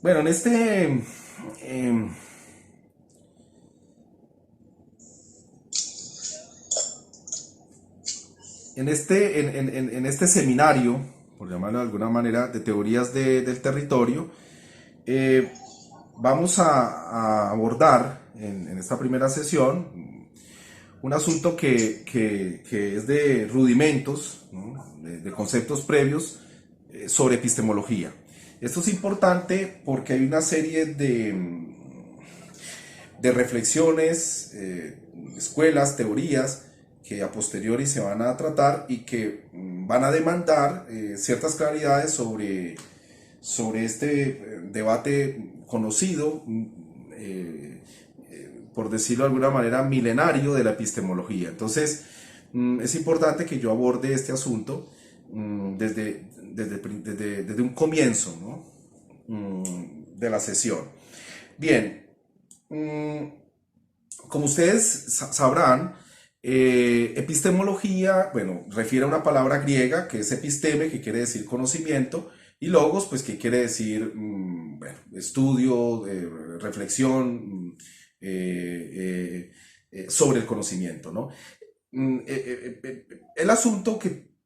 Bueno, em, en este seminario, por llamarlo de alguna manera, de teorías del territorio, eh, vamos a abordar en esta primera sesión un asunto que es de rudimentos, ¿no? De conceptos previos sobre epistemología. Esto es importante porque hay una serie de reflexiones, escuelas, teorías que a posteriori se van a tratar y que van a demandar ciertas claridades sobre este debate conocido, por decirlo de alguna manera, milenario de la epistemología. Entonces, es importante que yo aborde este asunto desde un comienzo, ¿no? De la sesión. Bien, como ustedes sabrán, epistemología, bueno, refiere a una palabra griega que es episteme, que quiere decir conocimiento, y logos, pues que quiere decir bueno, estudio, reflexión sobre el conocimiento, ¿no? El asunto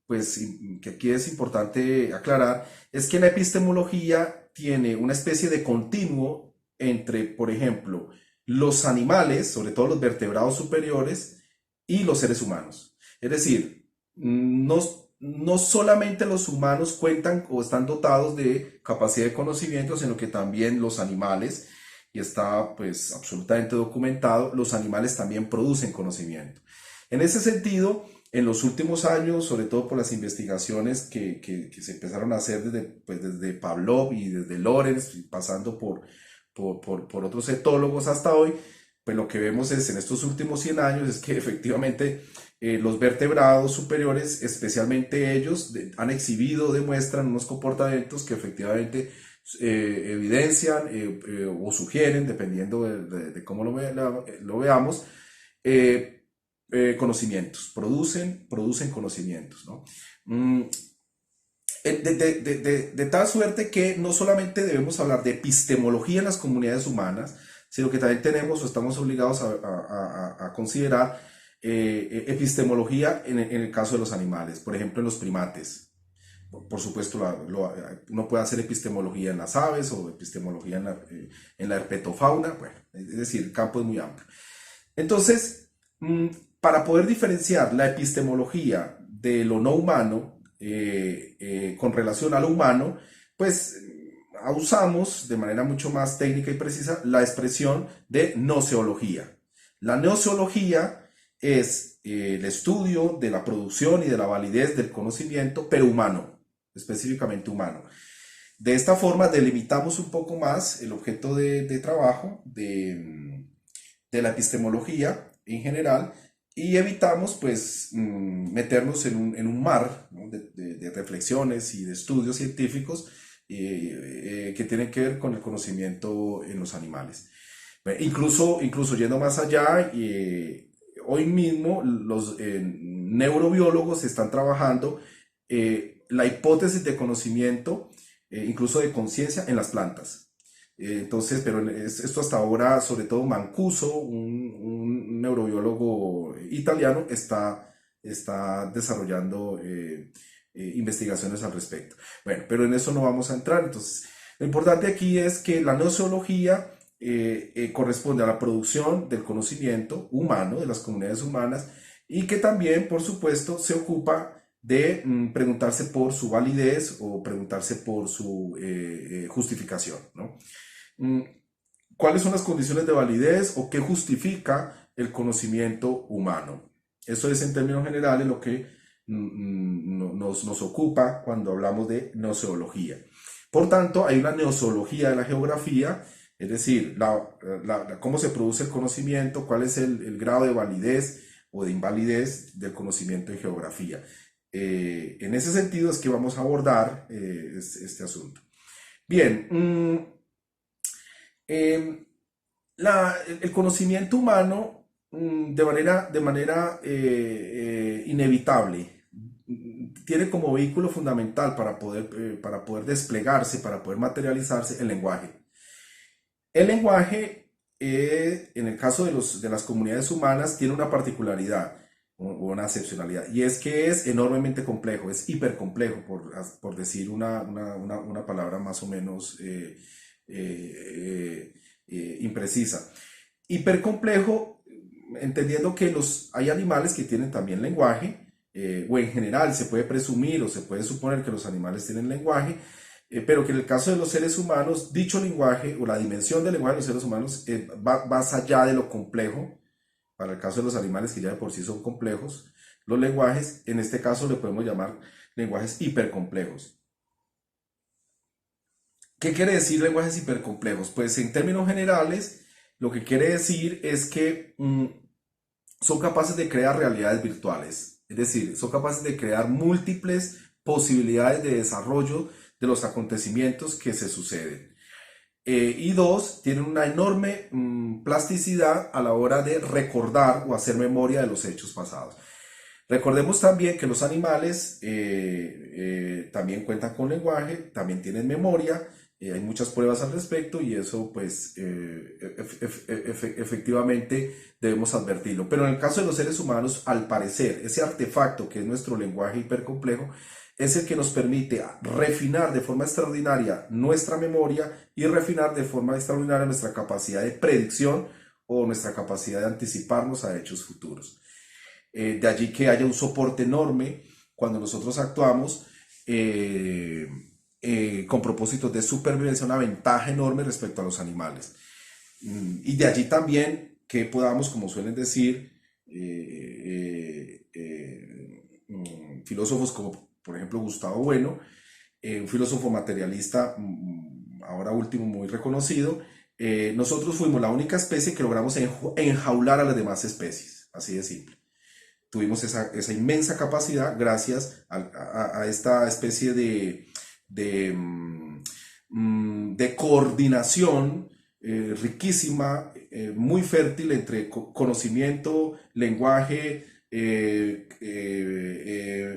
pues, que aquí es importante aclarar es que la epistemología tiene una especie de continuo entre, por ejemplo, los animales, sobre todo los vertebrados superiores, y los seres humanos. Es decir, no solamente los humanos cuentan o están dotados de capacidad de conocimiento, sino que también los animales, y está pues absolutamente documentado, los animales también producen conocimiento. En ese sentido, en los últimos años, sobre todo por las investigaciones que se empezaron a hacer desde Pavlov y desde Lorenz, pasando por otros etólogos hasta hoy, pues lo que vemos es en estos últimos 100 años es que efectivamente los vertebrados superiores, especialmente ellos, han exhibido, demuestran unos comportamientos que efectivamente evidencian o sugieren, dependiendo de cómo lo veamos, eh, conocimientos, producen conocimientos, ¿no? De tal suerte que no solamente debemos hablar de epistemología en las comunidades humanas, sino que también tenemos o estamos obligados a considerar epistemología en el caso de los animales, por ejemplo en los primates. Por supuesto, uno puede hacer epistemología en las aves o epistemología en la herpetofauna, bueno, es decir, el campo es muy amplio. Entonces, para poder diferenciar la epistemología de lo no humano con relación a lo humano, pues usamos de manera mucho más técnica y precisa la expresión de noceología. La noceología es el estudio de la producción y de la validez del conocimiento, pero humano, específicamente humano. De esta forma delimitamos un poco más el objeto de trabajo de la epistemología en general y evitamos pues meternos en un mar, ¿no? de reflexiones y de estudios científicos que tienen que ver con el conocimiento en los animales. Incluso yendo más allá, hoy mismo los neurobiólogos están trabajando la hipótesis de conocimiento, incluso de conciencia en las plantas. Entonces, pero esto hasta ahora, sobre todo Mancuso, un neurobiólogo italiano, está desarrollando investigaciones al respecto. Bueno, pero en eso no vamos a entrar. Entonces, lo importante aquí es que la noceología corresponde a la producción del conocimiento humano, de las comunidades humanas, y que también, por supuesto, se ocupa de preguntarse por su validez o preguntarse por su justificación, ¿no? Mm, ¿Cuáles son las condiciones de validez o qué justifica el conocimiento humano? Eso es en términos generales lo que nos ocupa cuando hablamos de noceología. Por tanto, hay una noceología de la geografía, es decir, cómo se produce el conocimiento, cuál es el grado de validez o de invalidez del conocimiento en geografía. En ese sentido es que vamos a abordar este asunto. Bien, eh, el conocimiento humano de manera inevitable tiene como vehículo fundamental para poder desplegarse, para poder materializarse el lenguaje. El lenguaje, en el caso de las comunidades humanas, tiene una particularidad o una excepcionalidad, y es que es enormemente complejo, es hipercomplejo, por decir una palabra más o menos imprecisa. Hipercomplejo, entendiendo que hay animales que tienen también lenguaje, o en general se puede presumir o se puede suponer que los animales tienen lenguaje, pero que en el caso de los seres humanos, dicho lenguaje o la dimensión del lenguaje de los seres humanos va más allá de lo complejo. Para el caso de los animales, que ya de por sí son complejos, los lenguajes, en este caso le podemos llamar lenguajes hipercomplejos. ¿Qué quiere decir lenguajes hipercomplejos? Pues en términos generales, lo que quiere decir es que son capaces de crear realidades virtuales, es decir, son capaces de crear múltiples posibilidades de desarrollo de los acontecimientos que se suceden. Y dos, tienen una enorme plasticidad a la hora de recordar o hacer memoria de los hechos pasados. Recordemos también que los animales también cuentan con lenguaje, también tienen memoria, hay muchas pruebas al respecto y eso pues efectivamente debemos advertirlo. Pero en el caso de los seres humanos, al parecer, ese artefacto que es nuestro lenguaje hipercomplejo es el que nos permite refinar de forma extraordinaria nuestra memoria y refinar de forma extraordinaria nuestra capacidad de predicción o nuestra capacidad de anticiparnos a hechos futuros. De allí que haya un soporte enorme cuando nosotros actuamos con propósitos de supervivencia, una ventaja enorme respecto a los animales. Y de allí también que podamos, como suelen decir, filósofos como por ejemplo Gustavo Bueno, un filósofo materialista, ahora último muy reconocido, nosotros fuimos la única especie que logramos enjaular a las demás especies, así de simple. Tuvimos esa inmensa capacidad gracias a esta especie de coordinación riquísima, muy fértil entre conocimiento, lenguaje,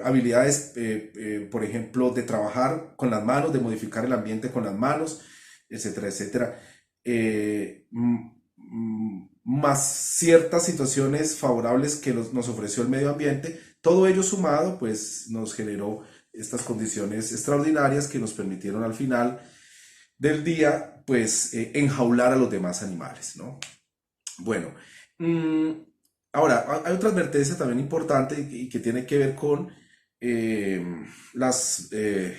habilidades, por ejemplo, de trabajar con las manos, de modificar el ambiente con las manos, etcétera, etcétera. Más ciertas situaciones favorables que nos ofreció el medio ambiente, todo ello sumado, pues nos generó estas condiciones extraordinarias que nos permitieron al final del día, pues enjaular a los demás animales, ¿no? Bueno, ahora, hay otra advertencia también importante y que tiene que ver con eh, las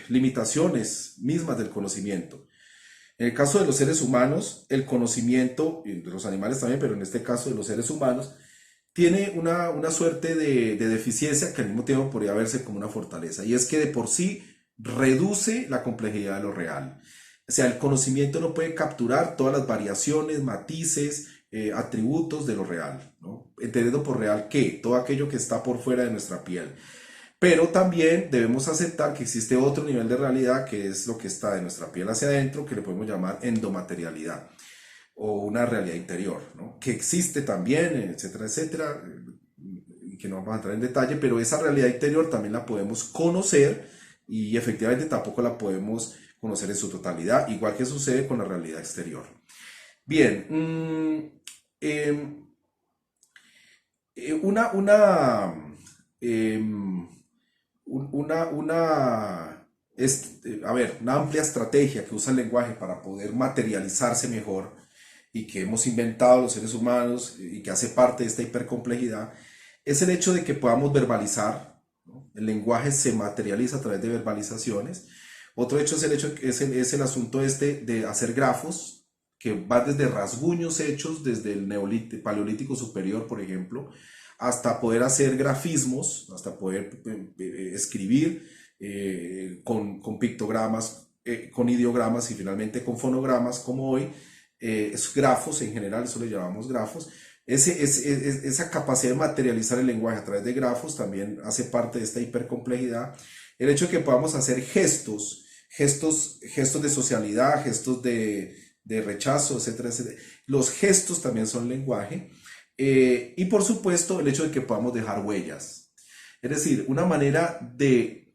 limitaciones mismas del conocimiento. En el caso de los seres humanos, el conocimiento, y de los animales también, pero en este caso de los seres humanos, tiene una suerte de deficiencia que al mismo tiempo podría verse como una fortaleza, y es que de por sí reduce la complejidad de lo real. O sea, el conocimiento no puede capturar todas las variaciones, matices, atributos de lo real, ¿no? Entendiendo por real que todo aquello que está por fuera de nuestra piel. Pero también debemos aceptar que existe otro nivel de realidad que es lo que está de nuestra piel hacia adentro, que le podemos llamar endomaterialidad o una realidad interior, ¿no? Que existe también, etcétera, etcétera, y que no vamos a entrar en detalle, pero esa realidad interior también la podemos conocer y efectivamente tampoco la podemos conocer en su totalidad, igual que sucede con la realidad exterior. Bien, eh, una a ver, una amplia estrategia que usa el lenguaje para poder materializarse mejor y que hemos inventado los seres humanos y que hace parte de esta hipercomplejidad, es el hecho de que podamos verbalizar, ¿no? El lenguaje se materializa a través de verbalizaciones. Otro hecho es el hecho es el asunto este de hacer grafos que va desde rasguños hechos desde el paleolítico superior, por ejemplo, hasta poder hacer grafismos, hasta poder escribir con pictogramas, con ideogramas y finalmente con fonogramas, como hoy, es grafos en general, eso le llamamos grafos. Esa capacidad de materializar el lenguaje a través de grafos también hace parte de esta hipercomplejidad. El hecho de que podamos hacer gestos de socialidad, gestos de rechazo, etcétera, etcétera. Los gestos también son lenguaje. Y por supuesto, el hecho de que podamos dejar huellas. Es decir, una manera de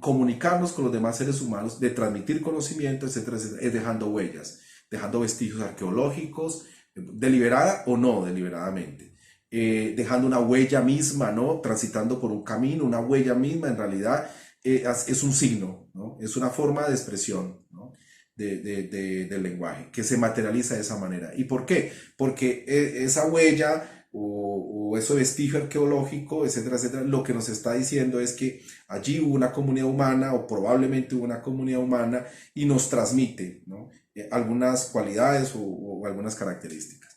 comunicarnos con los demás seres humanos, de transmitir conocimiento, etcétera, etcétera, es dejando huellas. dejando vestigios arqueológicos, deliberada o no deliberadamente, dejando una huella misma, ¿no? Transitando por un camino, una huella misma en realidad es un signo, ¿no? Es una forma de expresión, ¿no? Del lenguaje, que se materializa de esa manera. ¿Y por qué? Porque esa huella o ese vestigio arqueológico, etcétera, etcétera, lo que nos está diciendo es que allí hubo una comunidad humana o probablemente hubo una comunidad humana y nos transmite, ¿no? Algunas cualidades o algunas características.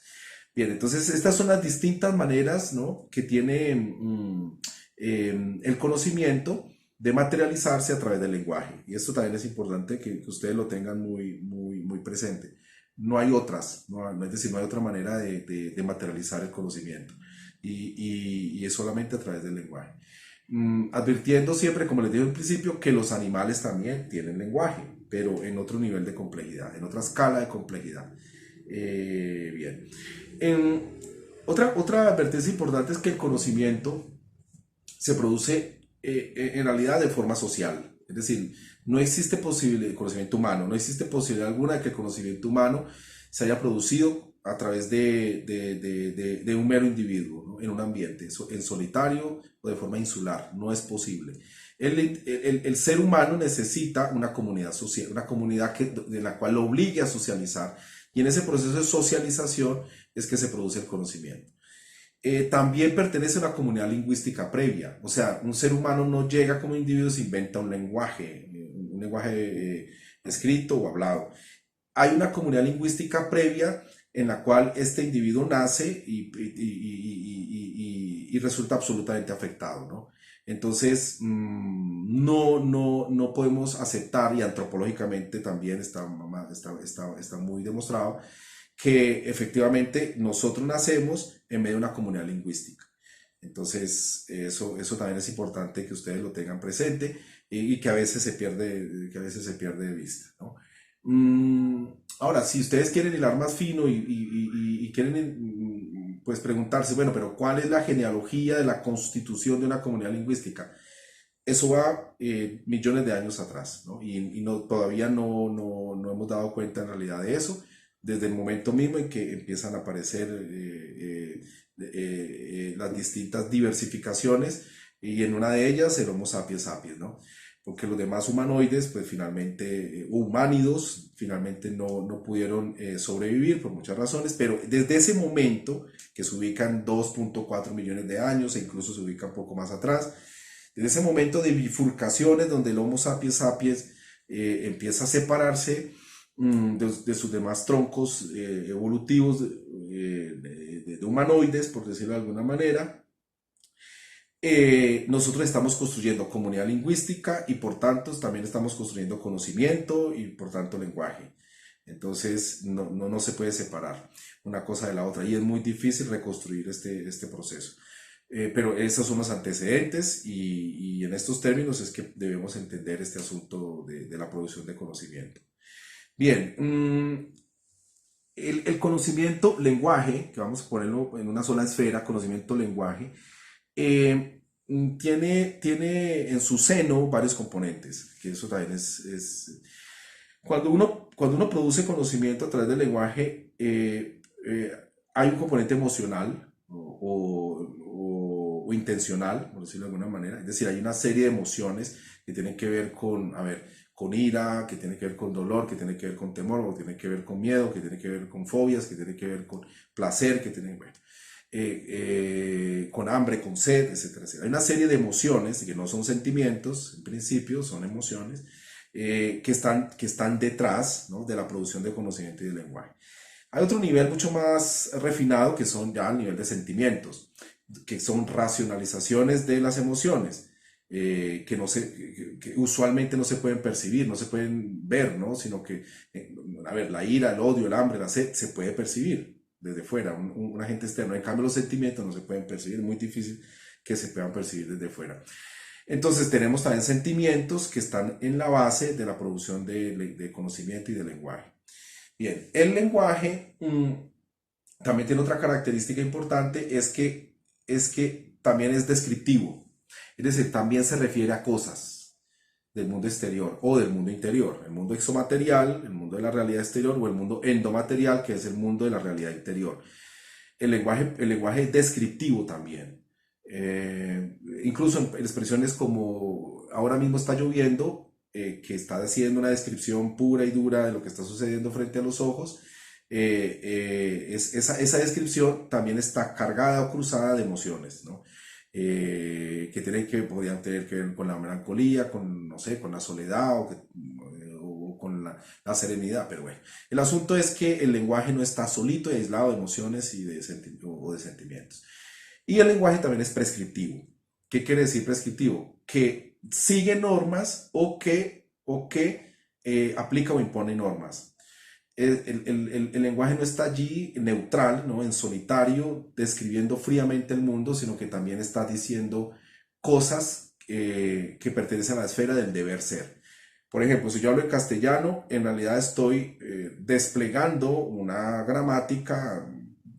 Bien, entonces estas son las distintas maneras, ¿no? Que tiene el conocimiento de materializarse a través del lenguaje. Y esto también es importante que ustedes lo tengan muy presente. No hay otras, no, es decir, no hay otra manera de materializar el conocimiento. Y es solamente a través del lenguaje. Advirtiendo siempre, como les dije al principio, que los animales también tienen lenguaje, pero en otro nivel de complejidad, en otra escala de complejidad. Bien. Otra advertencia importante es que el conocimiento se produce en realidad de forma social. Es decir, no existe posibilidad, conocimiento humano, no existe posibilidad alguna de que el conocimiento humano se haya producido a través de un mero individuo, ¿no? En un ambiente, en solitario o de forma insular. No es posible. El ser humano necesita una comunidad social, una comunidad de la cual lo obligue a socializar. Y en ese proceso de socialización es que se produce el conocimiento. También pertenece a una comunidad lingüística previa. O sea, un ser humano no llega como individuo, se inventa un lenguaje escrito o hablado. Hay una comunidad lingüística previa en la cual este individuo nace y resulta absolutamente afectado, ¿no? Entonces, no podemos aceptar, y antropológicamente también está muy demostrado, que efectivamente nosotros nacemos en medio de una comunidad lingüística. Entonces, eso también es importante que ustedes lo tengan presente y que a veces se pierde de vista, ¿no? Ahora, si ustedes quieren hilar más fino y quieren pues preguntarse, bueno, pero ¿cuál es la genealogía de la constitución de una comunidad lingüística? Eso va millones de años atrás, ¿no? Y todavía no hemos dado cuenta en realidad de eso, desde el momento mismo en que empiezan a aparecer las distintas diversificaciones, y en una de ellas el Homo sapiens sapiens, ¿no? Porque los demás humanoides, pues finalmente, humánidos, finalmente no pudieron sobrevivir por muchas razones, pero desde ese momento, que se ubican 2.4 millones de años e incluso se ubica un poco más atrás, desde ese momento de bifurcaciones donde el Homo sapiens sapiens empieza a separarse de sus demás troncos evolutivos de humanoides, por decirlo de alguna manera, nosotros estamos construyendo comunidad lingüística y por tanto también estamos construyendo conocimiento y por tanto lenguaje. Entonces no se puede separar una cosa de la otra y es muy difícil reconstruir este proceso. Pero esos son los antecedentes y en estos términos es que debemos entender este asunto de la producción de conocimiento. Bien, el conocimiento lenguaje, que vamos a ponerlo en una sola esfera, conocimiento lenguaje, tiene en su seno varios componentes, que eso también cuando uno produce conocimiento a través del lenguaje, hay un componente emocional o intencional, por decirlo de alguna manera, es decir, hay una serie de emociones que tienen que ver con ira, que tiene que ver con dolor, que tiene que ver con temor, que tiene que ver con miedo, que tiene que ver con fobias, que tiene que ver con placer, que tiene que ver con hambre, con sed, etcétera, etcétera. Hay una serie de emociones que no son sentimientos, en principio son emociones, que están detrás, ¿no? De la producción de conocimiento y de lenguaje. Hay otro nivel mucho más refinado que son ya el nivel de sentimientos, que son racionalizaciones de las emociones. Que usualmente no se pueden percibir, no se pueden ver, ¿no? Sino que, a ver, la ira, el odio, el hambre, la sed, se puede percibir desde fuera, un agente externo. En cambio, los sentimientos no se pueden percibir, es muy difícil que se puedan percibir desde fuera. Entonces tenemos también sentimientos que están en la base de la producción de conocimiento y de lenguaje. Bien, el lenguaje también tiene otra característica importante, es que también es descriptivo, es decir, también se refiere a cosas. del mundo exterior o del mundo interior, el mundo exomaterial, el mundo de la realidad exterior o el mundo endomaterial, que es el mundo de la realidad interior. El lenguaje descriptivo también. Incluso en expresiones como ahora mismo está lloviendo, que está haciendo una descripción pura y dura de lo que está sucediendo frente a los ojos, esa descripción también está cargada o cruzada de emociones, ¿no? Podrían tener que ver con la melancolía, con, no sé, con la soledad o con la serenidad, pero bueno. El asunto es que el lenguaje no está solito y aislado de emociones o de sentimientos. Y el lenguaje también es prescriptivo. ¿Qué quiere decir prescriptivo? Que sigue normas o que aplica o impone normas. El lenguaje no está allí neutral, ¿no? En solitario, describiendo fríamente el mundo, sino que también está diciendo cosas que pertenecen a la esfera del deber ser. Por ejemplo, si yo hablo en castellano, en realidad estoy desplegando una gramática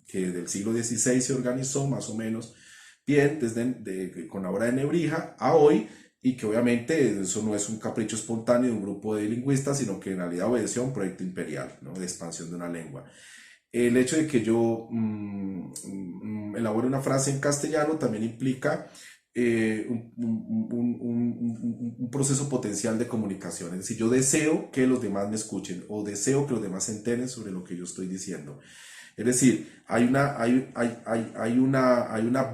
que del siglo XVI se organizó más o menos bien con la obra de Nebrija a hoy, y que obviamente eso no es un capricho espontáneo de un grupo de lingüistas, sino que en realidad obedeció a un proyecto imperial, ¿no? De expansión de una lengua. El hecho de que yo elabore una frase en castellano también implica un proceso potencial de comunicación. Es decir, yo deseo que los demás me escuchen o deseo que los demás se enteren sobre lo que yo estoy diciendo. Es decir, hay una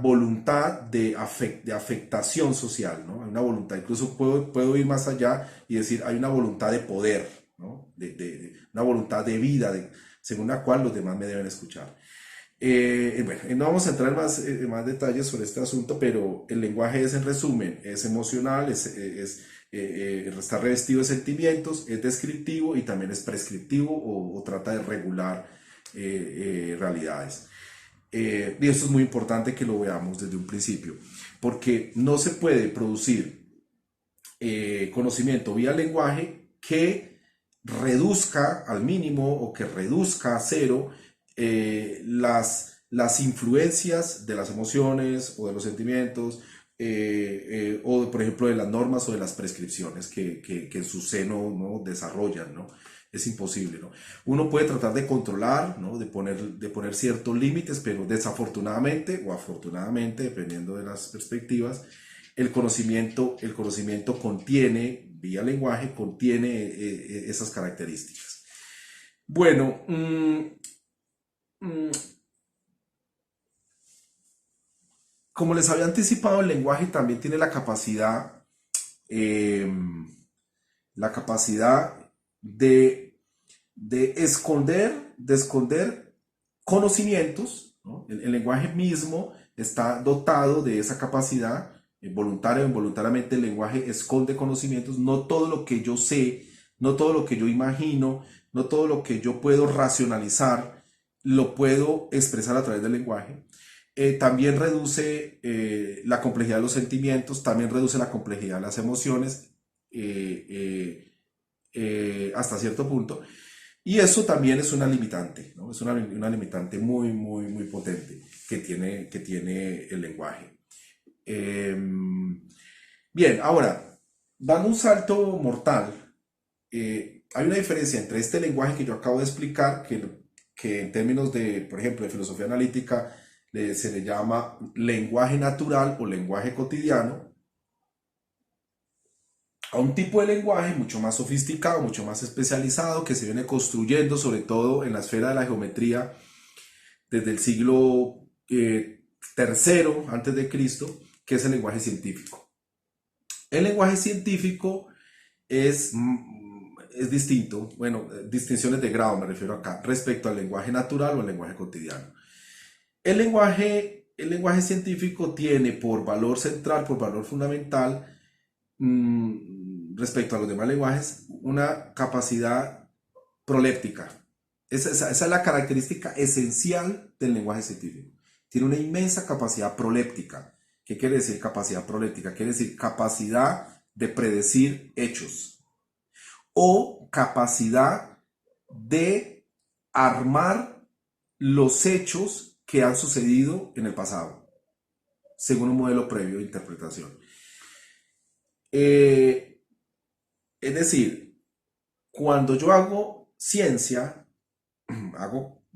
voluntad de afectación social, ¿no? Hay una voluntad, incluso puedo ir más allá y decir, hay una voluntad de poder, ¿no? Una voluntad de vida, según la cual los demás me deben escuchar. Bueno, no vamos a entrar en más detalles sobre este asunto, pero el lenguaje es, en resumen, es emocional, está revestido de sentimientos, es descriptivo y también es prescriptivo o trata de regular realidades. Y esto es muy importante que lo veamos desde un principio, porque no se puede producir conocimiento vía lenguaje que reduzca al mínimo o que reduzca a cero las influencias de las emociones o de los sentimientos, o por ejemplo de las normas o de las prescripciones que en su seno, ¿no? Desarrollan, ¿no? Es imposible, ¿no? Uno puede tratar de controlar, ¿no? De poner ciertos límites, pero desafortunadamente o afortunadamente, dependiendo de las perspectivas, el conocimiento contiene, vía lenguaje, contiene esas características. Bueno, mm, como les había anticipado, el lenguaje también tiene eh, la capacidad de esconder conocimientos, ¿no? El lenguaje mismo está dotado de esa capacidad, voluntaria o involuntariamente el lenguaje esconde conocimientos, no todo lo que yo sé, no todo lo que yo imagino, no todo lo que yo puedo racionalizar, lo puedo expresar a través del lenguaje. También reduce la complejidad de los sentimientos, también reduce la complejidad de las emociones, eh, eh, hasta cierto punto. Y eso también es una limitante, ¿no? Es una limitante muy, muy, muy potente que tiene el lenguaje. Eh, Bien, ahora, dando un salto mortal, hay una diferencia entre este lenguaje que yo acabo de explicar, que en términos de, por ejemplo, de filosofía analítica, se le llama lenguaje natural o lenguaje cotidiano, a un tipo de lenguaje mucho más sofisticado, mucho más especializado, que se viene construyendo sobre todo en la esfera de la geometría desde el siglo tercero antes de Cristo, que es el lenguaje científico. El lenguaje científico es distinto, bueno, distinciones de grado me refiero acá, respecto al lenguaje natural o al lenguaje cotidiano. El lenguaje científico tiene por valor central, por valor fundamental, respecto a los demás lenguajes, una capacidad proléptica. Esa es la característica esencial del lenguaje científico. Tiene una inmensa capacidad proléptica. ¿Qué quiere decir capacidad proléptica? Quiere decir capacidad de predecir hechos o capacidad de armar los hechos que han sucedido en el pasado, según un modelo previo de interpretación. Es decir, cuando yo hago ciencia,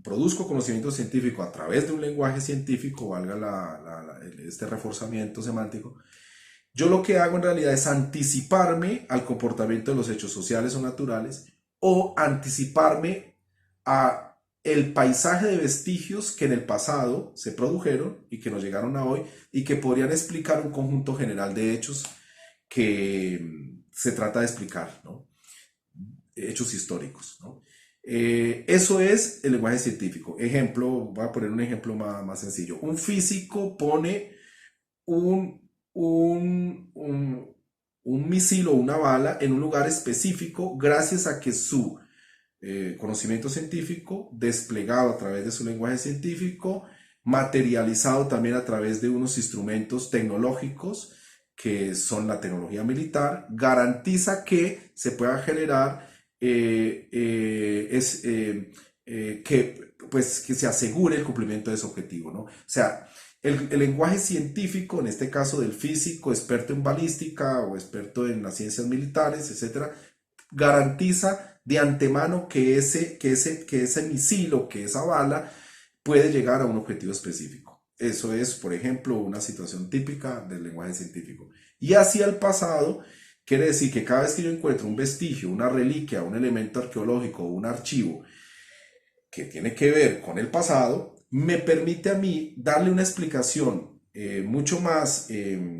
produzco conocimiento científico a través de un lenguaje científico, valga este reforzamiento semántico, yo lo que hago en realidad es anticiparme al comportamiento de los hechos sociales o naturales o anticiparme a el paisaje de vestigios que en el pasado se produjeron y que nos llegaron a hoy y que podrían explicar un conjunto general de hechos que se trata de explicar, ¿no? Hechos históricos, ¿no? Eso es el lenguaje científico. Ejemplo, voy a poner un ejemplo más sencillo. Un físico pone un, un misil o una bala en un lugar específico gracias a que su conocimiento científico, desplegado a través de su lenguaje científico, materializado también a través de unos instrumentos tecnológicos que son la tecnología militar, garantiza que se pueda generar que se asegure el cumplimiento de ese objetivo, ¿no? O sea, el lenguaje científico, en este caso del físico, experto en balística o experto en las ciencias militares, etcétera, garantiza de antemano que ese misil o que esa bala puede llegar a un objetivo específico. Eso es, por ejemplo, una situación típica del lenguaje científico. Y hacia el pasado, quiere decir que cada vez que yo encuentro un vestigio, una reliquia, un elemento arqueológico o un archivo que tiene que ver con el pasado, me permite a mí darle una explicación mucho más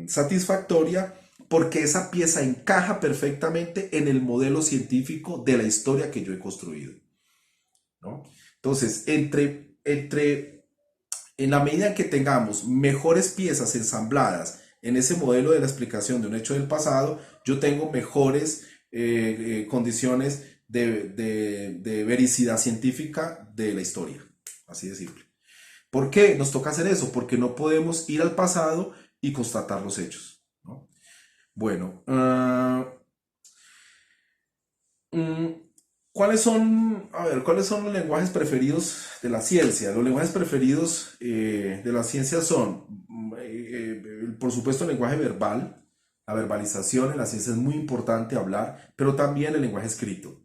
satisfactoria porque esa pieza encaja perfectamente en el modelo científico de la historia que yo he construido, ¿no? Entonces, en la medida en que tengamos mejores piezas ensambladas en ese modelo de la explicación de un hecho del pasado, yo tengo mejores condiciones de vericidad científica de la historia. Así de simple. ¿Por qué nos toca hacer eso? Porque no podemos ir al pasado y constatar los hechos, ¿no? Bueno, mm, ¿cuáles son los lenguajes preferidos de la ciencia? Los lenguajes preferidos de la ciencia son, por supuesto, el lenguaje verbal. La verbalización en la ciencia es muy importante hablar, pero también el lenguaje escrito.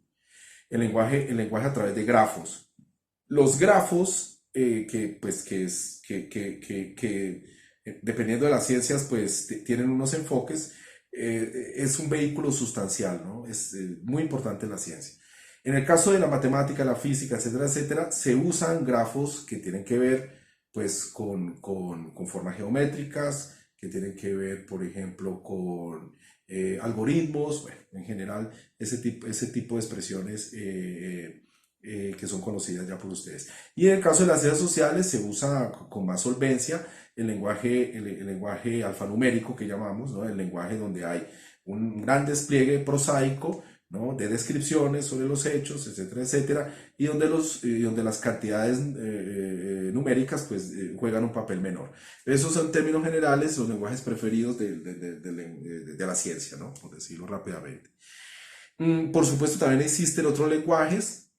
El lenguaje a través de grafos. Los grafos, dependiendo de las ciencias, pues tienen unos enfoques, es un vehículo sustancial, ¿no? Es muy importante en la ciencia. En el caso de la matemática, la física, etcétera, etcétera, se usan grafos que tienen que ver, pues, con formas geométricas, que tienen que ver, por ejemplo, con algoritmos, bueno, en general, ese tipo de expresiones que son conocidas ya por ustedes. Y en el caso de las redes sociales se usa con más solvencia el lenguaje alfanumérico que llamamos, ¿no? El lenguaje donde hay un gran despliegue prosaico, ¿no? De descripciones sobre los hechos, etcétera, etcétera, y donde las cantidades numéricas pues, juegan un papel menor. Esos son en términos generales los lenguajes preferidos de la ciencia, ¿no? Por decirlo rápidamente. Por supuesto, también existen otros lenguajes,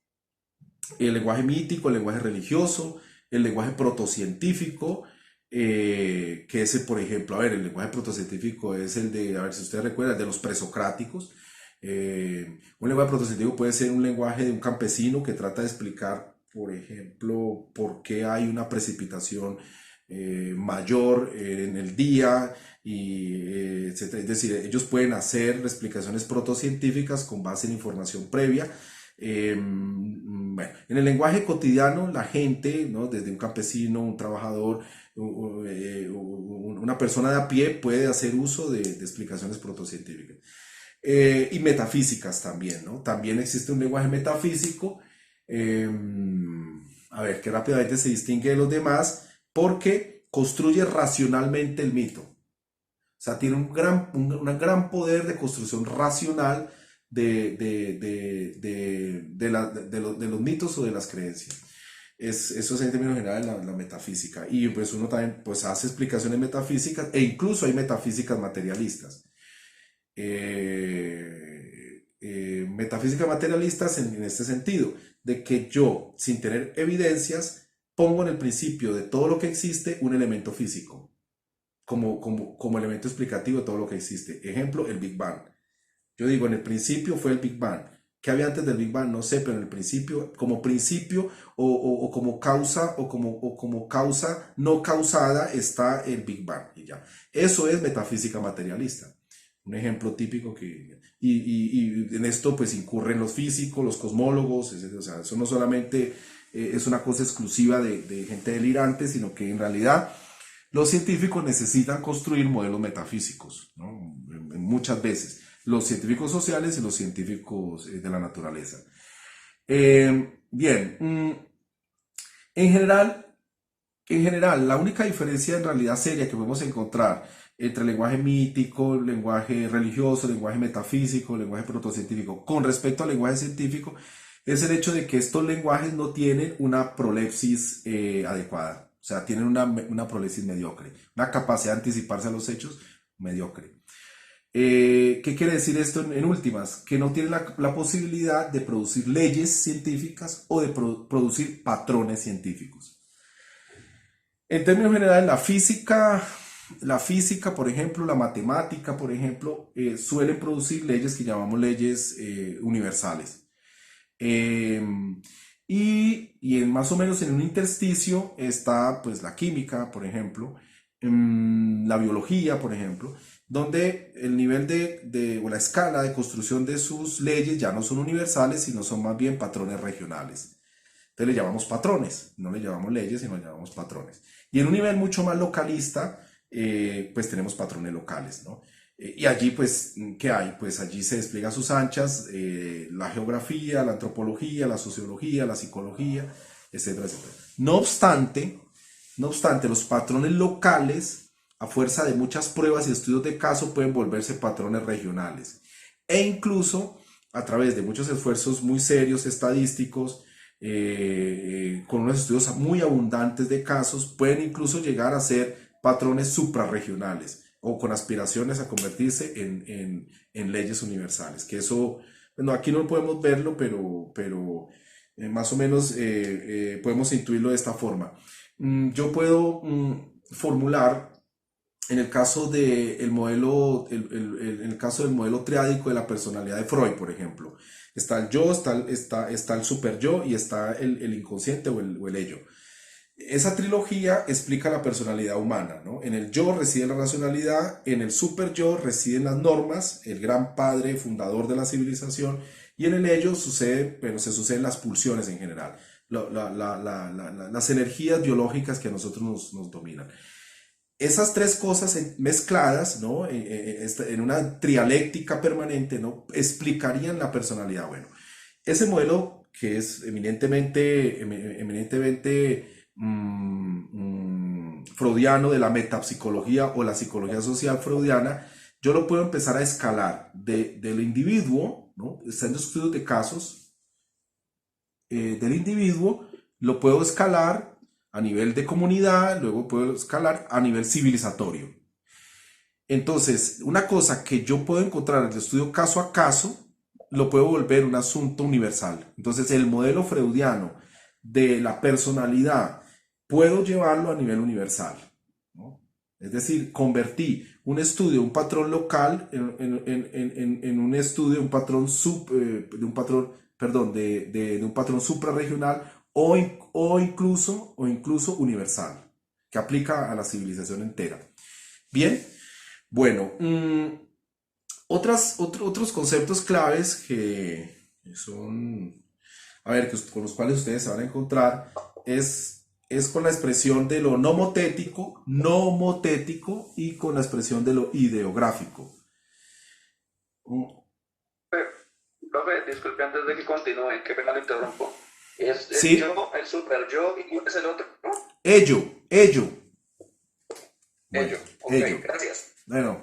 el lenguaje mítico, el lenguaje religioso, el lenguaje protocientífico, que es, por ejemplo, a ver, el lenguaje protocientífico es el de, a ver si ustedes recuerdan, de los presocráticos. Un lenguaje protocientífico puede ser un lenguaje de un campesino que trata de explicar, por ejemplo, por qué hay una precipitación mayor en el día, etc. Es decir, ellos pueden hacer explicaciones protocientíficas con base en información previa. Bueno, en el lenguaje cotidiano, la gente, ¿no? Desde un campesino, un trabajador, una persona de a pie puede hacer uso de explicaciones protocientíficas. Y metafísicas también, ¿no? También existe un lenguaje metafísico, eh, a ver, que rápidamente se distingue de los demás porque construye racionalmente el mito. O sea, tiene un gran poder de construcción racional de los mitos o de las creencias. Eso es en términos generales la metafísica. Y pues uno también pues, hace explicaciones metafísicas e incluso hay metafísicas materialistas. Metafísicas materialistas en este sentido, de que yo, sin tener evidencias, pongo en el principio de todo lo que existe un elemento físico como elemento explicativo de todo lo que existe. Ejemplo, el Big Bang. Yo digo, en el principio fue el Big Bang. ¿Qué había antes del Big Bang? No sé, pero en el principio o como causa o como causa no causada está el Big Bang. Y ya. Eso es metafísica materialista. Un ejemplo típico y en esto pues incurren los físicos, los cosmólogos, etc. O sea, eso no solamente es una cosa exclusiva de gente delirante, sino que en realidad los científicos necesitan construir modelos metafísicos, ¿no? Muchas veces. Los científicos sociales y los científicos de la naturaleza. Bien, en general, la única diferencia en realidad seria que podemos encontrar entre el lenguaje mítico, el lenguaje religioso, el lenguaje metafísico, el lenguaje protocientífico con respecto al lenguaje científico es el hecho de que estos lenguajes no tienen una prolepsis adecuada, o sea, tienen una prolepsis mediocre, una capacidad de anticiparse a los hechos mediocre. ¿Qué quiere decir esto en últimas? Que no tiene la posibilidad de producir leyes científicas o de producir patrones científicos. En términos generales, la física, por ejemplo, la matemática, por ejemplo, suelen producir leyes que llamamos leyes universales. Eh, y más o menos en un intersticio está pues la química, por ejemplo, la biología, por ejemplo, donde el nivel o la escala de construcción de sus leyes ya no son universales, sino son más bien patrones regionales. Entonces le llamamos patrones, no le llamamos leyes, sino le llamamos patrones. Y en un nivel mucho más localista, pues tenemos patrones locales, ¿no? Y allí, pues, ¿qué hay? Pues allí se despliega a sus anchas la geografía, la antropología, la sociología, la psicología, etcétera, etcétera. No obstante, los patrones locales, a fuerza de muchas pruebas y estudios de caso, pueden volverse patrones regionales. E incluso, a través de muchos esfuerzos muy serios, estadísticos, con unos estudios muy abundantes de casos, pueden incluso llegar a ser patrones suprarregionales o con aspiraciones a convertirse en leyes universales. Que eso, bueno, aquí no podemos verlo, pero más o menos podemos intuirlo de esta forma. Yo puedo formular en el caso del modelo, en el caso del modelo triádico de la personalidad de Freud, por ejemplo, está el yo, está el super yo y está el inconsciente o el ello. Esa trilogía explica la personalidad humana, ¿no? En el yo reside la racionalidad, en el super yo residen las normas, el gran padre fundador de la civilización, y en el ello se suceden las pulsiones en general, las energías biológicas que a nosotros nos dominan. Esas tres cosas mezcladas, ¿no? En una trialéctica permanente, ¿no? Explicarían la personalidad. Bueno, ese modelo que es eminentemente freudiano de la metapsicología o la psicología social freudiana, yo lo puedo empezar a escalar del individuo, ¿no? Están los estudios de casos del individuo, lo puedo escalar a nivel de comunidad, luego puedo escalar a nivel civilizatorio. Entonces, una cosa que yo puedo encontrar en el estudio caso a caso, lo puedo volver un asunto universal. Entonces, el modelo freudiano de la personalidad puedo llevarlo a nivel universal, ¿no? Es decir, convertí un estudio, un patrón local en un estudio, un patrón de un patrón suprarregional o incluso universal, que aplica a la civilización entera. Bien, bueno, otros conceptos claves que son, a ver, con los cuales ustedes se van a encontrar es con la expresión de lo nomotético y con la expresión de lo ideográfico. Profe, disculpe antes de que continúe, qué pena lo interrumpo. Es el Sí, yo, el super yo, ¿y cuál es el otro? ¿No? ello. Bueno, Ello. Ok, ello. gracias. Bueno,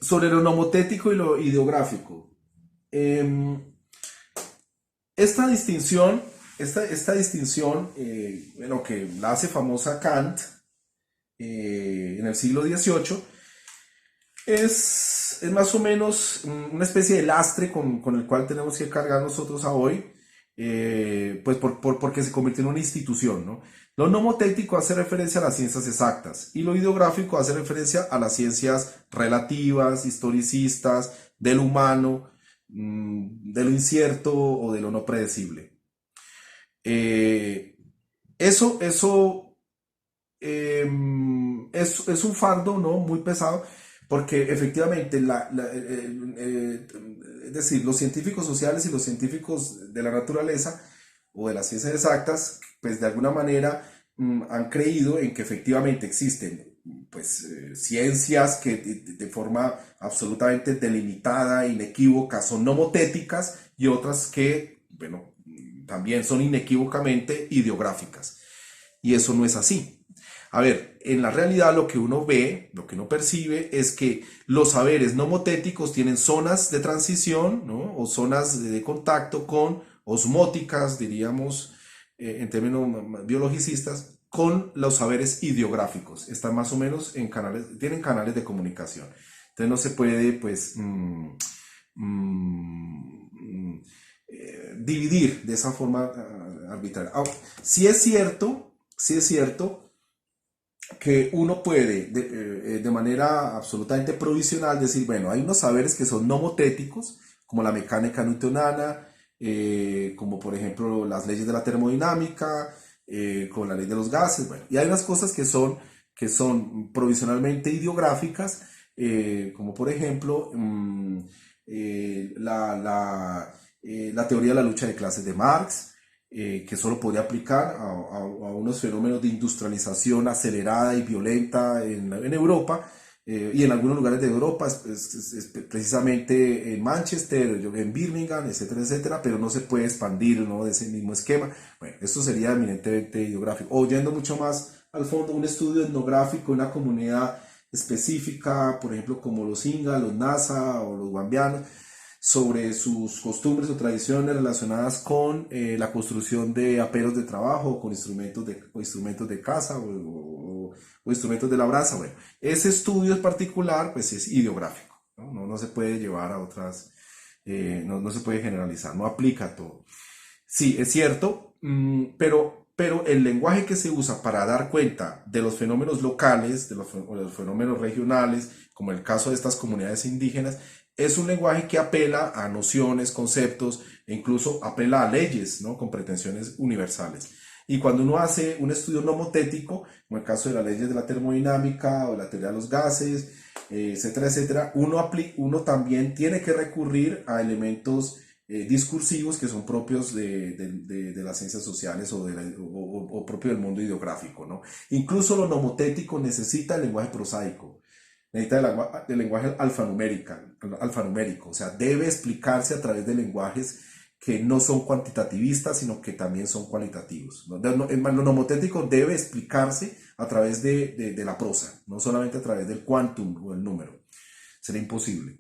sobre lo nomotético y lo ideográfico. Em, esta distinción, esta distinción, bueno, que la hace famosa Kant en el siglo XVIII, es más o menos una especie de lastre con el cual tenemos que cargar nosotros a hoy, pues porque se convirtió en una institución, ¿no? Lo nomotético hace referencia a las ciencias exactas y lo ideográfico hace referencia a las ciencias relativas, historicistas, del humano, de lo incierto o de lo no predecible. Eh, eso es un fardo, ¿no? Muy pesado, porque efectivamente, es decir, los científicos sociales y los científicos de la naturaleza o de las ciencias exactas, pues de alguna manera han creído en que efectivamente existen pues ciencias que de forma absolutamente delimitada, inequívoca, son nomotéticas y otras que, bueno, también son inequívocamente ideográficas. Y eso no es así. A ver, en la realidad lo que uno ve, lo que uno percibe es que los saberes nomotéticos tienen zonas de transición, ¿no? O zonas de contacto con osmóticas, diríamos, en términos biologicistas, con los saberes ideográficos. Están más o menos en canales, tienen canales de comunicación. Entonces no se puede, pues, dividir de esa forma arbitraria. Ahora, sí es cierto que uno puede de manera absolutamente provisional decir, bueno, hay unos saberes que son nomotéticos, como la mecánica newtoniana, como por ejemplo las leyes de la termodinámica, con la ley de los gases, bueno, y hay unas cosas que son provisionalmente ideográficas, como por ejemplo la teoría de la lucha de clases de Marx, que solo podría aplicar a unos fenómenos de industrialización acelerada y violenta en Europa, y en algunos lugares de Europa, precisamente en Manchester, en Birmingham, etcétera, etcétera, pero no se puede expandir, ¿no?, de ese mismo esquema. Bueno, esto sería eminentemente ideográfico. O yendo mucho más al fondo, un estudio etnográfico de una comunidad específica, por ejemplo, como los Inga, los Nasa o los Guambianos, sobre sus costumbres o tradiciones relacionadas con la construcción de aperos de trabajo, con instrumentos de caza o instrumentos de labranza. Bueno, ese estudio en particular pues es ideográfico, ¿no? No se puede llevar a otras, no se puede generalizar, no aplica a todo. Sí, es cierto, pero el lenguaje que se usa para dar cuenta de los fenómenos locales, o de los fenómenos regionales, como el caso de estas comunidades indígenas, es un lenguaje que apela a nociones, conceptos e incluso apela a leyes, ¿no?, con pretensiones universales. Y cuando uno hace un estudio nomotético, como el caso de las leyes de la termodinámica o de la teoría de los gases, etcétera, etcétera, uno también tiene que recurrir a elementos discursivos que son propios de las ciencias sociales o propio del mundo ideográfico, ¿no? Incluso lo nomotético necesita el lenguaje prosaico, necesita el lenguaje alfanumérico, o sea, debe explicarse a través de lenguajes que no son cuantitativistas, sino que también son cualitativos, ¿no? Lo nomotético debe explicarse a través de la prosa, no solamente a través del quantum o el número. Sería imposible.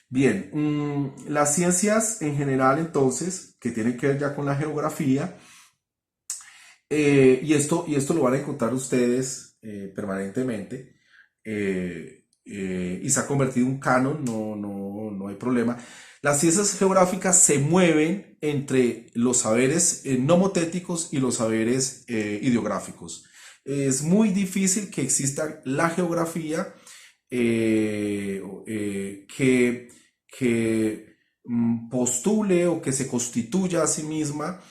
Bien, las ciencias en general entonces, que tienen que ver ya con la geografía, y esto lo van a encontrar ustedes permanentemente, y se ha convertido en un canon, no hay problema. Las ciencias geográficas se mueven entre los saberes nomotéticos y los saberes ideográficos. Es muy difícil que exista la geografía que postule o que se constituya a sí misma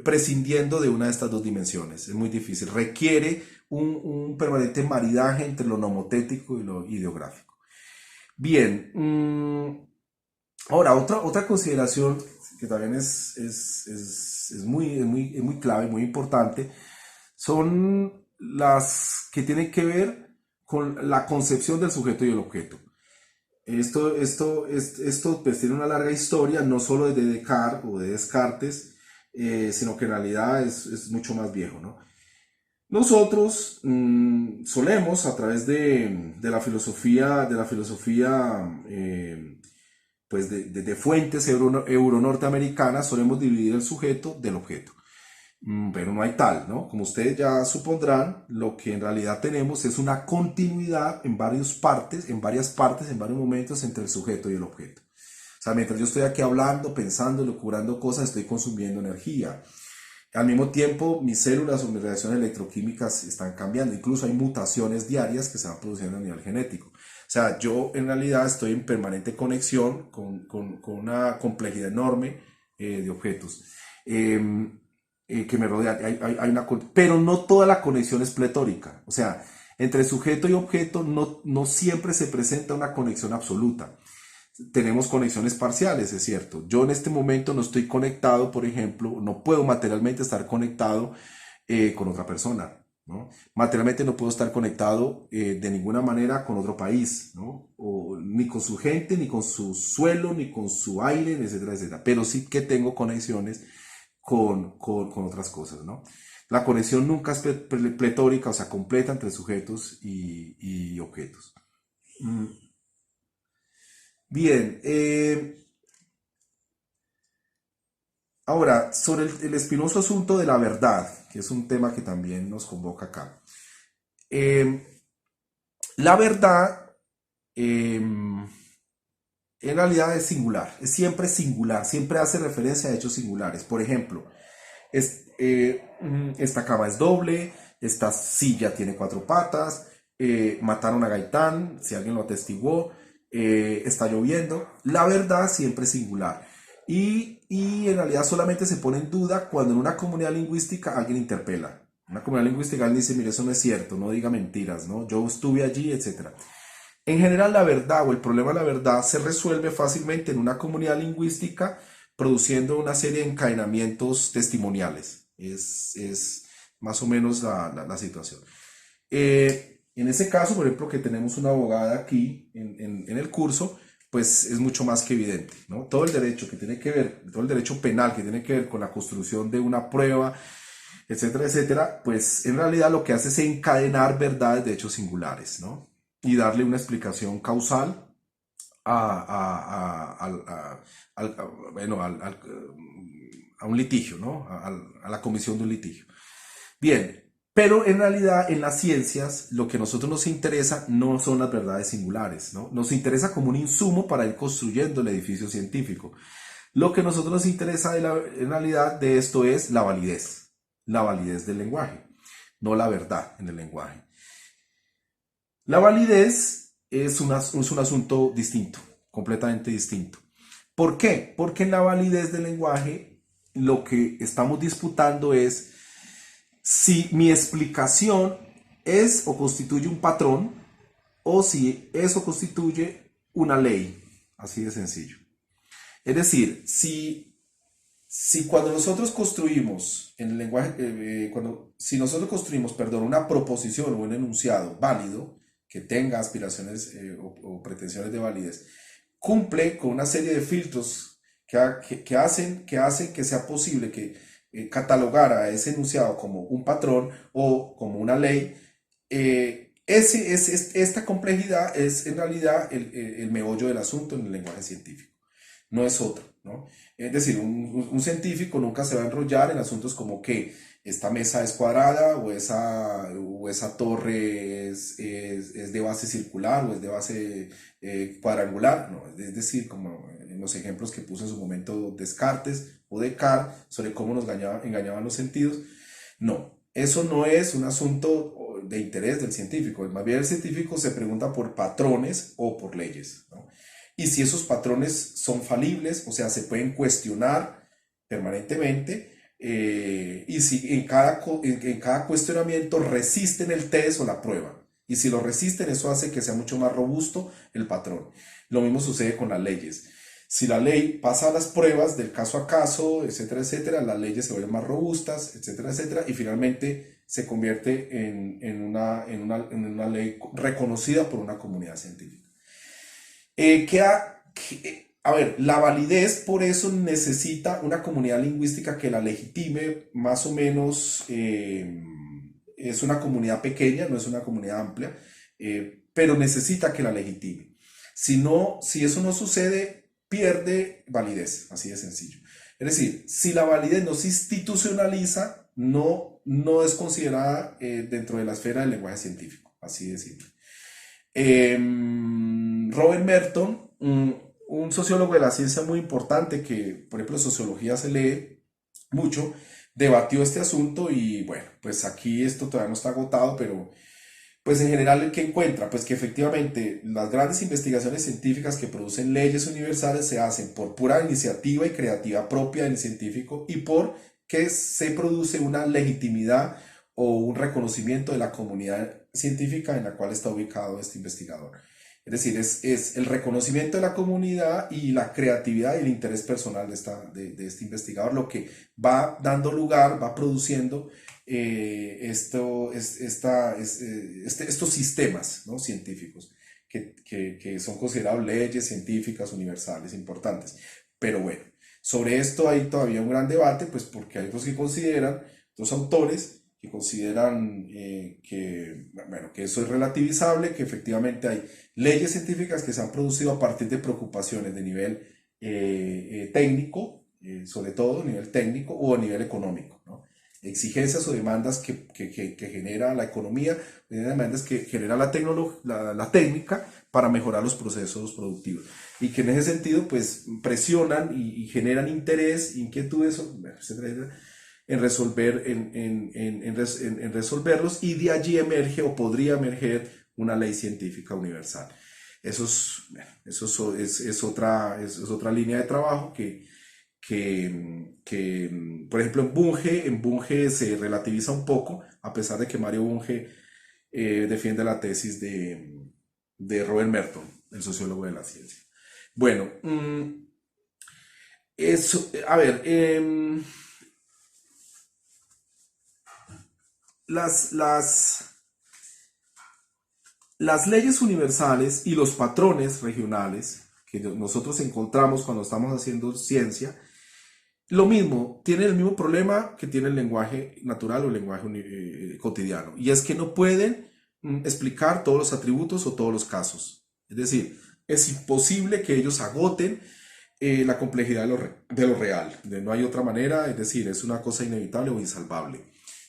prescindiendo de una de estas dos dimensiones. Es muy difícil. Requiere un permanente maridaje entre lo nomotético y lo ideográfico. Bien, ahora otra consideración que también es muy clave, muy importante, son las que tienen que ver con la concepción del sujeto y el objeto. Esto pues tiene una larga historia, no solo desde Descartes o de Descartes, sino que en realidad es mucho más viejo, ¿no? Nosotros solemos, a través de la filosofía, pues de fuentes euronorteamericanas, solemos dividir el sujeto del objeto. Pero no hay tal, ¿no? Como ustedes ya supondrán, lo que en realidad tenemos es una continuidad en varias partes, en varios momentos entre el sujeto y el objeto. O sea, mientras yo estoy aquí hablando, pensando, locurando cosas, estoy consumiendo energía. Al mismo tiempo, mis células o mis reacciones electroquímicas están cambiando. Incluso hay mutaciones diarias que se van produciendo a nivel genético. O sea, yo en realidad estoy en permanente conexión con una complejidad enorme de objetos que me rodean. Pero no toda la conexión es pletórica. O sea, entre sujeto y objeto no siempre se presenta una conexión absoluta. Tenemos conexiones parciales, es cierto. Yo en este momento no estoy conectado, por ejemplo, no puedo materialmente estar conectado con otra persona, ¿no? Materialmente no puedo estar conectado de ninguna manera con otro país, ¿no? Ni con su gente, ni con su suelo, ni con su aire, etcétera, etcétera. Pero sí que tengo conexiones con otras cosas, ¿no? La conexión nunca es pletórica, o sea, completa entre sujetos y objetos. Mm. Bien, ahora, sobre el espinoso asunto de la verdad, que es un tema que también nos convoca acá. Eh, la verdad, en realidad es singular, es siempre singular, siempre hace referencia a hechos singulares. Por ejemplo, esta cama es doble, esta silla tiene cuatro patas, mataron a Gaitán, si alguien lo atestiguó, está lloviendo. La verdad siempre es singular. Y en realidad solamente se pone en duda cuando en una comunidad lingüística alguien interpela. En una comunidad lingüística alguien dice, mire, eso no es cierto, no diga mentiras, ¿no? Yo estuve allí, etcétera. En general, la verdad o el problema de la verdad se resuelve fácilmente en una comunidad lingüística produciendo una serie de encadenamientos testimoniales. Es más o menos la situación. En ese caso, por ejemplo, que tenemos una abogada aquí en el curso, pues es mucho más que evidente, ¿no? Todo el derecho que tiene que ver, todo el derecho penal que tiene que ver con la construcción de una prueba, etcétera, etcétera, pues en realidad lo que hace es encadenar verdades de hechos singulares, ¿no? Y darle una explicación causal bueno, a un litigio, ¿no? A la comisión de un litigio. Bien, pero en realidad en las ciencias lo que a nosotros nos interesa no son las verdades singulares, ¿no? Nos interesa como un insumo para ir construyendo el edificio científico. Lo que a nosotros nos interesa en realidad de esto es la validez del lenguaje, no la verdad en el lenguaje. La validez es un asunto distinto, completamente distinto. ¿Por qué? Porque en la validez del lenguaje lo que estamos disputando es si mi explicación es o constituye un patrón o si eso constituye una ley, así de sencillo. Es decir, si cuando nosotros construimos en el lenguaje, si nosotros construimos, perdón, una proposición o un enunciado válido que tenga aspiraciones o pretensiones de validez, cumple con una serie de filtros que hacen que sea posible que catalogar a ese enunciado como un patrón o como una ley. Esta complejidad es en realidad el meollo del asunto en el lenguaje científico, no es otro, ¿no? Es decir, un científico nunca se va a enrollar en asuntos como que esta mesa es cuadrada o esa torre es de base circular o es de base cuadrangular, ¿no? Es decir, como en los ejemplos que puso en su momento Descartes o Descartes sobre cómo nos engañaban los sentidos. No, eso no es un asunto de interés del científico, más bien el científico se pregunta por patrones o por leyes, ¿no? Y si esos patrones son falibles, o sea, se pueden cuestionar permanentemente, y si en cada cuestionamiento resisten el test o la prueba. Y si lo resisten, eso hace que sea mucho más robusto el patrón. Lo mismo sucede con las leyes. Si la ley pasa las pruebas del caso a caso, etcétera, etcétera, las leyes se vuelven más robustas, etcétera, etcétera, y finalmente se convierte en una ley reconocida por una comunidad científica. A ver, la validez por eso necesita una comunidad lingüística que la legitime más o menos. Es una comunidad pequeña, no es una comunidad amplia, pero necesita que la legitime. Si eso no sucede, pierde validez, así de sencillo. Es decir, si la validez no se institucionaliza, no es considerada dentro de la esfera del lenguaje científico, así de simple. Robert Merton, un sociólogo de la ciencia muy importante que, por ejemplo, sociología se lee mucho, debatió este asunto y bueno, pues aquí esto todavía no está agotado, pero pues en general, ¿qué encuentra? Pues que efectivamente las grandes investigaciones científicas que producen leyes universales se hacen por pura iniciativa y creatividad propia del científico y por que se produce una legitimidad o un reconocimiento de la comunidad científica en la cual está ubicado este investigador. Es decir, es el reconocimiento de la comunidad y la creatividad y el interés personal de este investigador lo que va dando lugar, va produciendo estos sistemas, ¿no? científicos que son considerados leyes científicas universales importantes. Pero bueno, sobre esto hay todavía un gran debate, pues porque hay otros que consideran, otros autores que consideran bueno, que eso es relativizable, que efectivamente hay leyes científicas que se han producido a partir de preocupaciones de nivel técnico, sobre todo a nivel técnico o a nivel económico, ¿no? Exigencias o demandas que genera la economía, demandas que genera la técnica para mejorar los procesos productivos. Y que en ese sentido, pues, presionan y generan interés, inquietudes, etcétera, en resolver, en resolverlos, y de allí emerge o podría emerger una ley científica universal. Es otra línea de trabajo por ejemplo, en Bunge se relativiza un poco, a pesar de que Mario Bunge defiende la tesis de Robert Merton, el sociólogo de la ciencia. Bueno, a ver, las, las, las leyes universales y los patrones regionales que nosotros encontramos cuando estamos haciendo ciencia, lo mismo, tienen el mismo problema que tiene el lenguaje natural o el lenguaje cotidiano, y es que no pueden explicar todos los atributos o todos los casos. Es decir, es imposible que ellos agoten la complejidad de lo real. No hay otra manera, es decir, es una cosa inevitable o insalvable.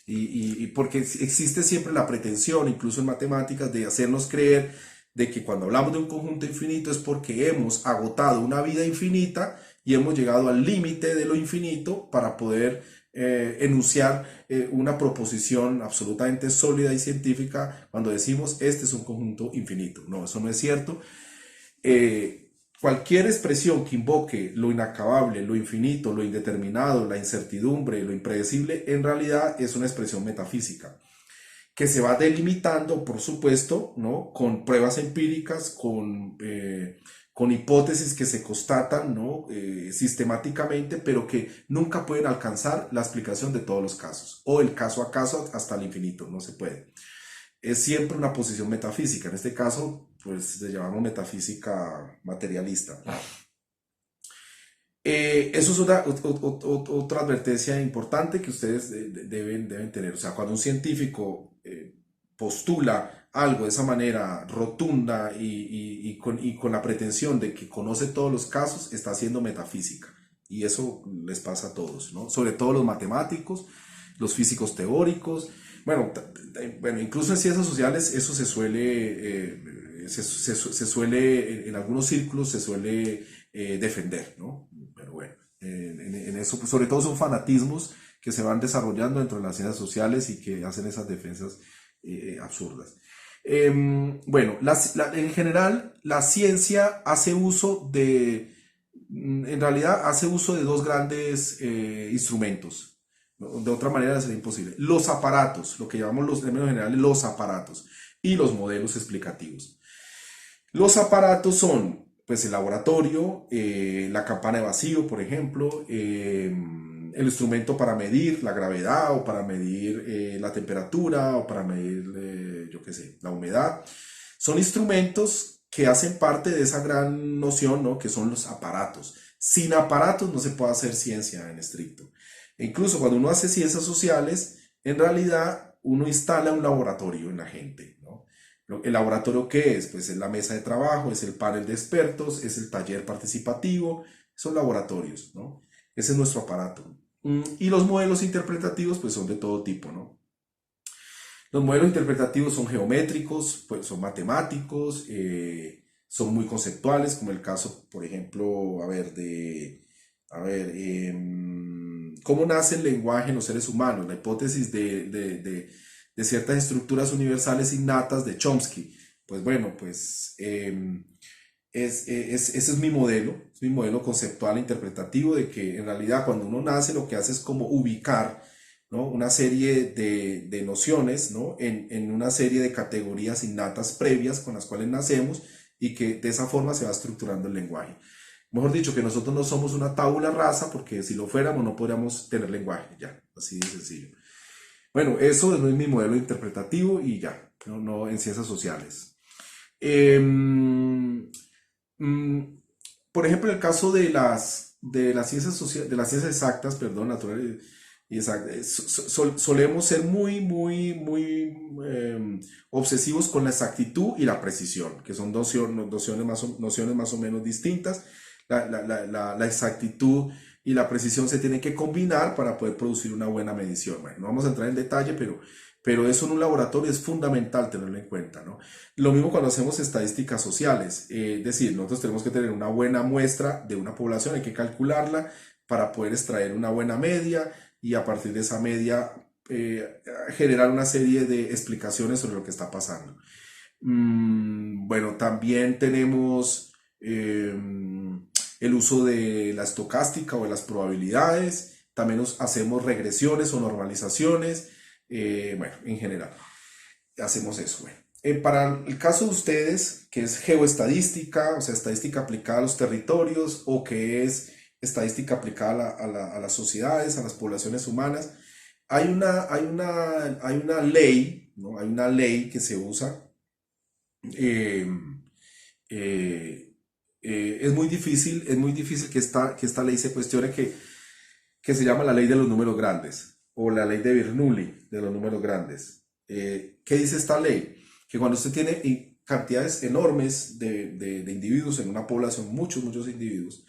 Y porque existe siempre la pretensión, incluso en matemáticas, de hacernos creer de que cuando hablamos de un conjunto infinito es porque hemos agotado una vida infinita y hemos llegado al límite de lo infinito para poder enunciar una proposición absolutamente sólida y científica cuando decimos este es un conjunto infinito. No, eso no es cierto. Cualquier expresión que invoque lo inacabable, lo infinito, lo indeterminado, la incertidumbre, lo impredecible, en realidad es una expresión metafísica que se va delimitando, por supuesto, ¿no? Con pruebas empíricas, con hipótesis que se constatan, ¿no? Sistemáticamente, pero que nunca pueden alcanzar la explicación de todos los casos, o el caso a caso hasta el infinito, no se puede. Es siempre una posición metafísica, en este caso, pues le llamamos metafísica materialista. Eso es otra advertencia importante que ustedes deben tener. O sea, cuando un científico postula algo de esa manera rotunda y con la pretensión de que conoce todos los casos, está haciendo metafísica. Y eso les pasa a todos, ¿no? Sobre todo los matemáticos, los físicos teóricos. Bueno, incluso en ciencias sociales eso se suele, en algunos círculos se suele defender, ¿no? Pero bueno, en eso, pues, sobre todo son fanatismos que se van desarrollando dentro de las ciencias sociales y que hacen esas defensas absurdas. Bueno, en general la ciencia hace uso en realidad hace uso de dos grandes instrumentos. De otra manera sería imposible. Los aparatos, lo que llamamos los términos generales, los aparatos y los modelos explicativos. Los aparatos son, pues, el laboratorio, la campana de vacío, por ejemplo, el instrumento para medir la gravedad o para medir la temperatura o para medir, yo qué sé, la humedad. Son instrumentos que hacen parte de esa gran noción, ¿no? Que son los aparatos. Sin aparatos no se puede hacer ciencia en estricto. E incluso cuando uno hace ciencias sociales, en realidad uno instala un laboratorio en la gente, ¿no? ¿El laboratorio qué es? Pues es la mesa de trabajo, es el panel de expertos, es el taller participativo, son laboratorios, ¿no? Ese es nuestro aparato. Y los modelos interpretativos pues son de todo tipo, ¿no? Los modelos interpretativos son geométricos, pues son matemáticos, son muy conceptuales, como el caso, por ejemplo, cómo nace el lenguaje en los seres humanos, la hipótesis de ciertas estructuras universales innatas de Chomsky. Pues bueno, pues ese es mi modelo conceptual e interpretativo de que en realidad cuando uno nace lo que hace es como ubicar, ¿no? Una serie de nociones, ¿no? En una serie de categorías innatas previas con las cuales nacemos y que de esa forma se va estructurando el lenguaje. Mejor dicho, que nosotros no somos una tabula rasa, porque si lo fuéramos no podríamos tener lenguaje, ya, así de sencillo. Bueno, eso es mi modelo interpretativo y ya, no en ciencias sociales. Em, mm, por ejemplo, en el caso de las ciencias sociales, de las ciencias exactas, perdón, naturales y exactas, solemos ser muy obsesivos con la exactitud y la precisión, que son nociones más o menos distintas. La exactitud y la precisión se tienen que combinar para poder producir una buena medición. Bueno, no vamos a entrar en detalle, pero eso en un laboratorio es fundamental tenerlo en cuenta, ¿no? Lo mismo cuando hacemos estadísticas sociales, es decir, nosotros tenemos que tener una buena muestra de una población, hay que calcularla para poder extraer una buena media y a partir de esa media generar una serie de explicaciones sobre lo que está pasando. Bueno, también tenemos el uso de la estocástica o de las probabilidades, también hacemos regresiones o normalizaciones, bueno, en general, hacemos eso. Bueno. Para el caso de ustedes, que es geoestadística, o sea, estadística aplicada a los territorios, o que es estadística aplicada a las sociedades, a las poblaciones humanas, hay una ley, ¿no? Hay una ley que se usa. eh, eh, es muy difícil que esta ley se cuestione, que se llama la ley de los números grandes o la ley de Bernoulli de los números grandes. ¿Qué dice esta ley? Que cuando usted tiene cantidades enormes de individuos en una población, muchos individuos,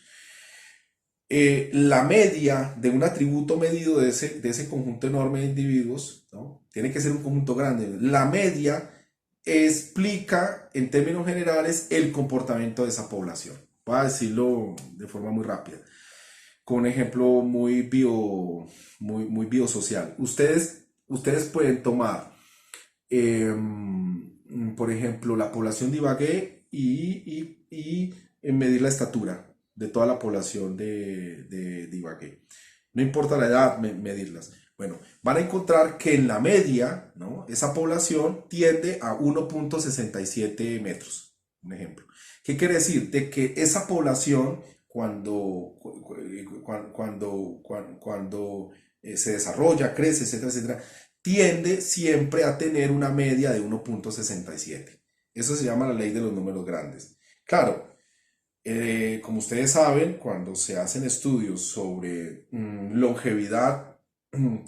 la media de un atributo medido de ese conjunto enorme de individuos, ¿no? Tiene que ser un conjunto grande. La media explica en términos generales el comportamiento de esa población. Voy a decirlo de forma muy rápida, con un ejemplo muy biosocial. Ustedes pueden tomar, por ejemplo, la población de Ibagué y medir la estatura de toda la población de Ibagué. No importa la edad, medirlas. Bueno, van a encontrar que en la media, ¿no? Esa población tiende a 1,67 metros, un ejemplo. ¿Qué quiere decir? De que esa población, cuando se desarrolla, crece, etcétera, etcétera, tiende siempre a tener una media de 1,67. Eso se llama la ley de los números grandes. Claro, como ustedes saben, cuando se hacen estudios sobre longevidad,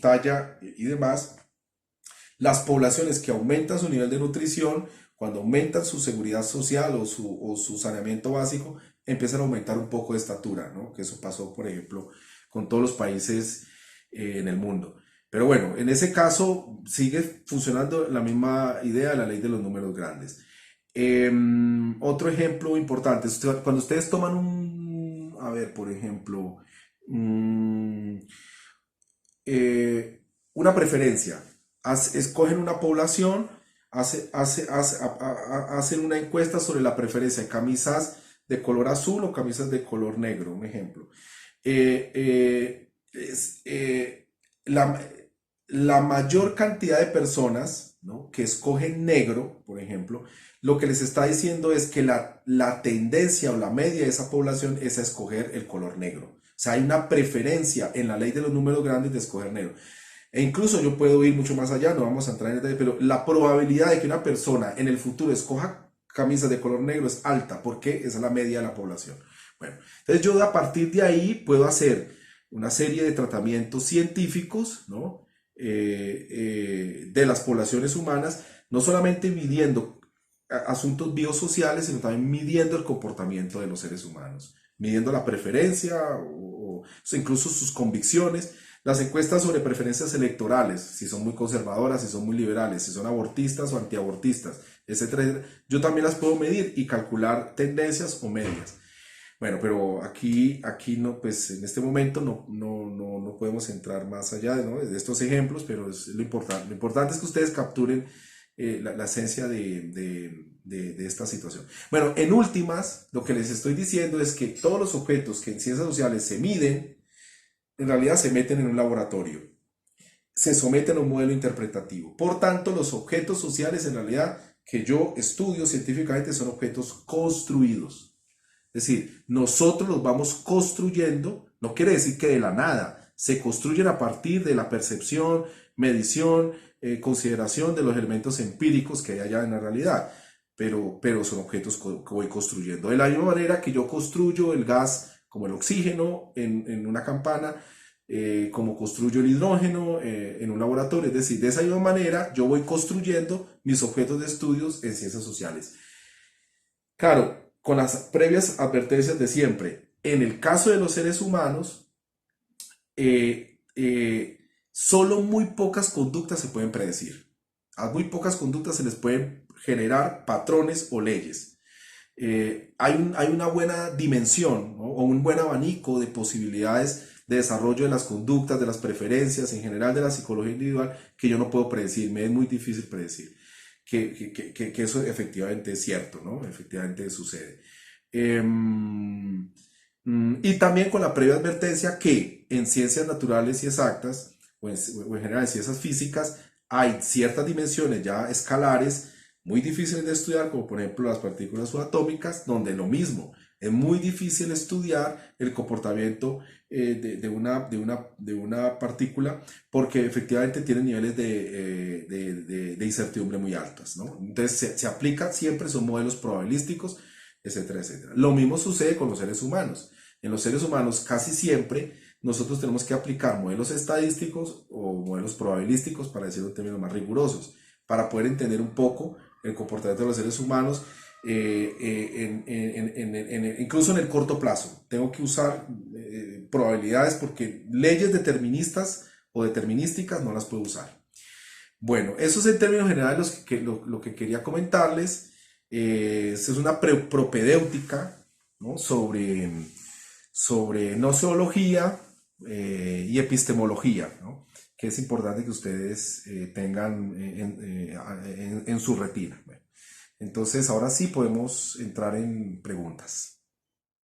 talla y demás, las poblaciones que aumentan su nivel de nutrición, cuando aumentan su seguridad social o su saneamiento básico, empiezan a aumentar un poco de estatura, ¿no? Que eso pasó, por ejemplo, con todos los países en el mundo. Pero bueno, en ese caso sigue funcionando la misma idea de la ley de los números grandes. Otro ejemplo importante, cuando ustedes toman a ver, por ejemplo, mm, una preferencia, escogen una población, hacen una encuesta sobre la preferencia de camisas de color azul o camisas de color negro, un ejemplo. Eh, la, la mayor cantidad de personas, ¿no? Que escogen negro, por ejemplo, lo que les está diciendo es que la tendencia o la media de esa población es a escoger el color negro. O sea, hay una preferencia en la ley de los números grandes de escoger negro. E incluso yo puedo ir mucho más allá, no vamos a entrar en detalle, pero la probabilidad de que una persona en el futuro escoja camisas de color negro es alta, porque esa es la media de la población. Bueno, entonces yo a partir de ahí puedo hacer una serie de tratamientos científicos, ¿no? De las poblaciones humanas, no solamente midiendo asuntos biosociales, sino también midiendo el comportamiento de los seres humanos, midiendo la preferencia o incluso sus convicciones. Las encuestas sobre preferencias electorales, si son muy conservadoras, si son muy liberales, si son abortistas o antiabortistas, etcétera, yo también las puedo medir y calcular tendencias o medias. Bueno, pero aquí no, pues en este momento no podemos entrar más allá de estos ejemplos, pero es lo importante. Lo importante es que ustedes capturen la esencia de esta situación. Bueno, en últimas, lo que les estoy diciendo es que todos los objetos que en ciencias sociales se miden, en realidad se meten en un laboratorio, se someten a un modelo interpretativo. Por tanto, los objetos sociales en realidad que yo estudio científicamente son objetos construidos. Es decir, nosotros los vamos construyendo, no quiere decir que de la nada, se construyen a partir de la percepción, medición, consideración de los elementos empíricos que hay allá en la realidad, pero son objetos que voy construyendo. De la misma manera que yo construyo el gas como el oxígeno en una campana, como construyo el hidrógeno en un laboratorio. Es decir, de esa misma manera yo voy construyendo mis objetos de estudios en ciencias sociales. Claro, con las previas advertencias de siempre. En el caso de los seres humanos, solo muy pocas conductas se pueden predecir. A muy pocas conductas se les pueden generar patrones o leyes. Hay una buena dimensión, ¿no? O un buen abanico de posibilidades de desarrollo de las conductas, de las preferencias, en general de la psicología individual, que yo no puedo predecir, me es muy difícil predecir que eso efectivamente es cierto, ¿no? Efectivamente sucede. Y también con la previa advertencia que en ciencias naturales y exactas, o en general en ciencias físicas, hay ciertas dimensiones ya escalares muy difíciles de estudiar, como por ejemplo las partículas subatómicas, donde lo mismo, es muy difícil estudiar el comportamiento de una partícula porque efectivamente tiene niveles de incertidumbre muy altos, ¿no? Entonces se aplica siempre, son modelos probabilísticos, etcétera, etcétera. Lo mismo sucede con los seres humanos. En los seres humanos casi siempre nosotros tenemos que aplicar modelos estadísticos o modelos probabilísticos, para decirlo en términos más rigurosos, para poder entender un poco el comportamiento de los seres humanos, incluso en el corto plazo. Tengo que usar probabilidades porque leyes deterministas o determinísticas no las puedo usar. Bueno, eso es en términos generales lo que quería comentarles. Esta es una propedéutica, ¿no? sobre noceología y epistemología, ¿no? Que es importante que ustedes tengan en su retina. Bueno, entonces, ahora sí podemos entrar en preguntas.